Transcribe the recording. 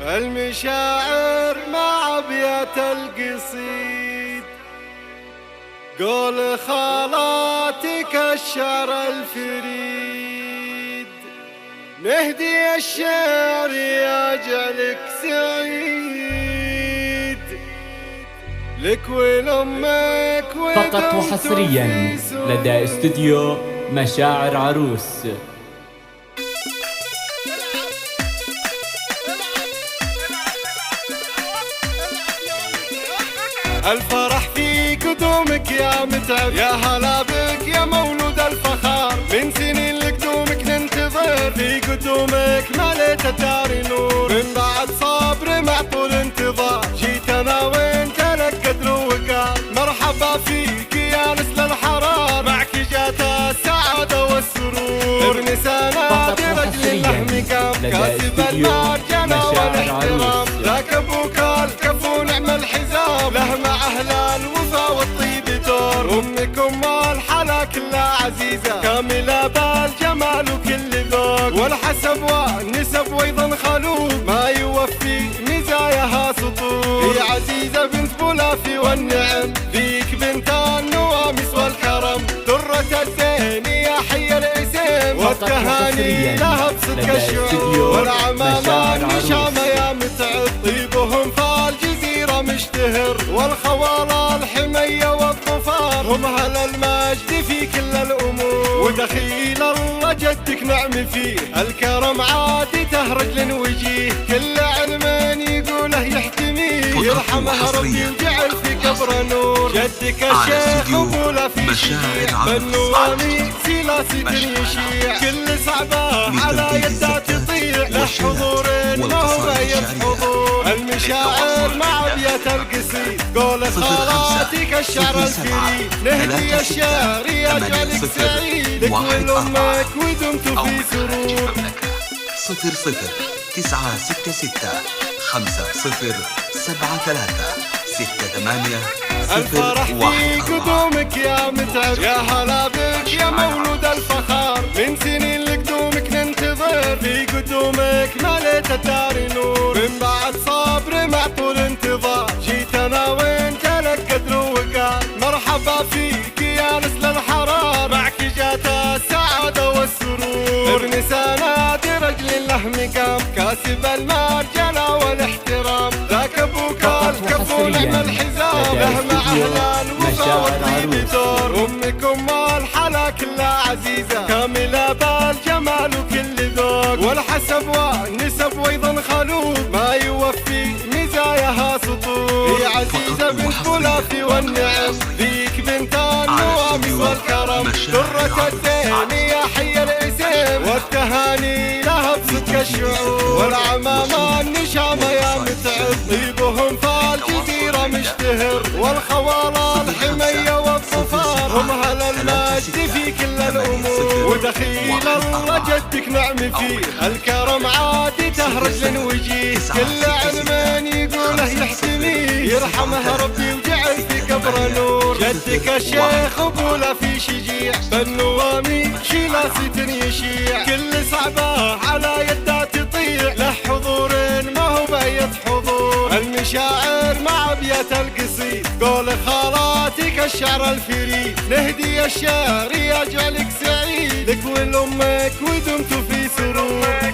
المشاعر مع أبيات القصيد، قول خالاتك الشعر الفريد، نهدي الشعر يجعلك سعيد، لك ولأمك فقط وحصريا لدى استوديو مشاعر عروس. الفرح في قدومك يا متعب، يا هلا بك يا مولود الفخار، من سنين لقدومك ننتظر، في قدومك مليت الدار نور، من بعد صبر مع طول انتظار، جيت انا وانت لك قدر وقار، مرحبا فيك يا نسل الحرار، معك جات السعادة والسرور، ابن سنة برجل اللحم قام، كاسب المرجنة والاحترام، ذاك ابوك الكفو نعم الحزام، له مع اهل الوفا والطيب دور، امك ام الحلا كلها عزيزة، كاملة بالجمال وكل ذوق، والحسب والنسب وايضا خلوق، ما يوفي مزاياها سطور، هي عزيزة بنت بولافي والنعم، فيك بنت النوامس والكرم، درة الزين يا حي الاسم، والتهاني لها بصدق الشعور، والعمامة النشامة يا متعب، طيبهم فالجزيرة مشتهر، والخوالة الحمية والظفار، هم اهل المجد في كل الامور، ودخيل الله جدك نعم فيه، الكرم عادته رجل وجيه، كل علم يقوله يحتميه، يرحمه ربي وجعل في قبره نور، جدك الشيخ ابوله في شيع، بالنوامي سلاسة يشيع، كل صعبة على يده تطيع، له حضور ما هو بيت حضور، المشاعر مع ابيات القصيد، قول خالاتك الشعر الفريد، نهدي الشعر يجعلك سعيد، لك ولأمك ودمت في سرور. 00 966 50 73 الفرح في قدومك يا متعب، يا هلا بك يا مولود الفخار، من سنين لقدومك ننتظر، في قدومك مليت الدار نور، من بعد صبر مع طول انتظار، جيت انا وانت لك قدر وقار، مرحبا فيك يا نسل الحرار، معك جات السعادة والسرور، ابن سناد رجل اللحم قام، كاسب المرجلة والاحترام، ذاك ابوك الكفو نعم الحزام، له مع اهل الوفا والطيب دور، امك ام الحلا كلها عزيزة، كاملة بالجمال وكل ذوق، والحسب والنسب وايضا خلوق، ما يوفي مزاياها سطور، هي عزيزة بنت بولافي والنعم، فيك بنت النوامس والكرم، درة الزين يا حي الاسم، والتهاني لها بصدق الشعور، والعمامة النشامة يا متعب، طيبهم فالجزيرة مشتهر، والخوالة الحمية والظفار، هم اهل المجد في كل الامور، ودخيل الله جدك نعم فيه، الكرم عادته رجل وجيه، كل علم يقوله يحتميه، يرحمه ربي وجعل في قبره نور، جدك الشيخ ابوله في شجيع، بالنوامي شلاسة يشيع، كل صعبة على يده تطيع، له حضور ما هو بيت حضور، المشاعر مع ابيات القصيد، قول خالاتك الشعر الفريد، نهدي الشعر يجعلك سعيد، لك ولأمك ودمت في سرور.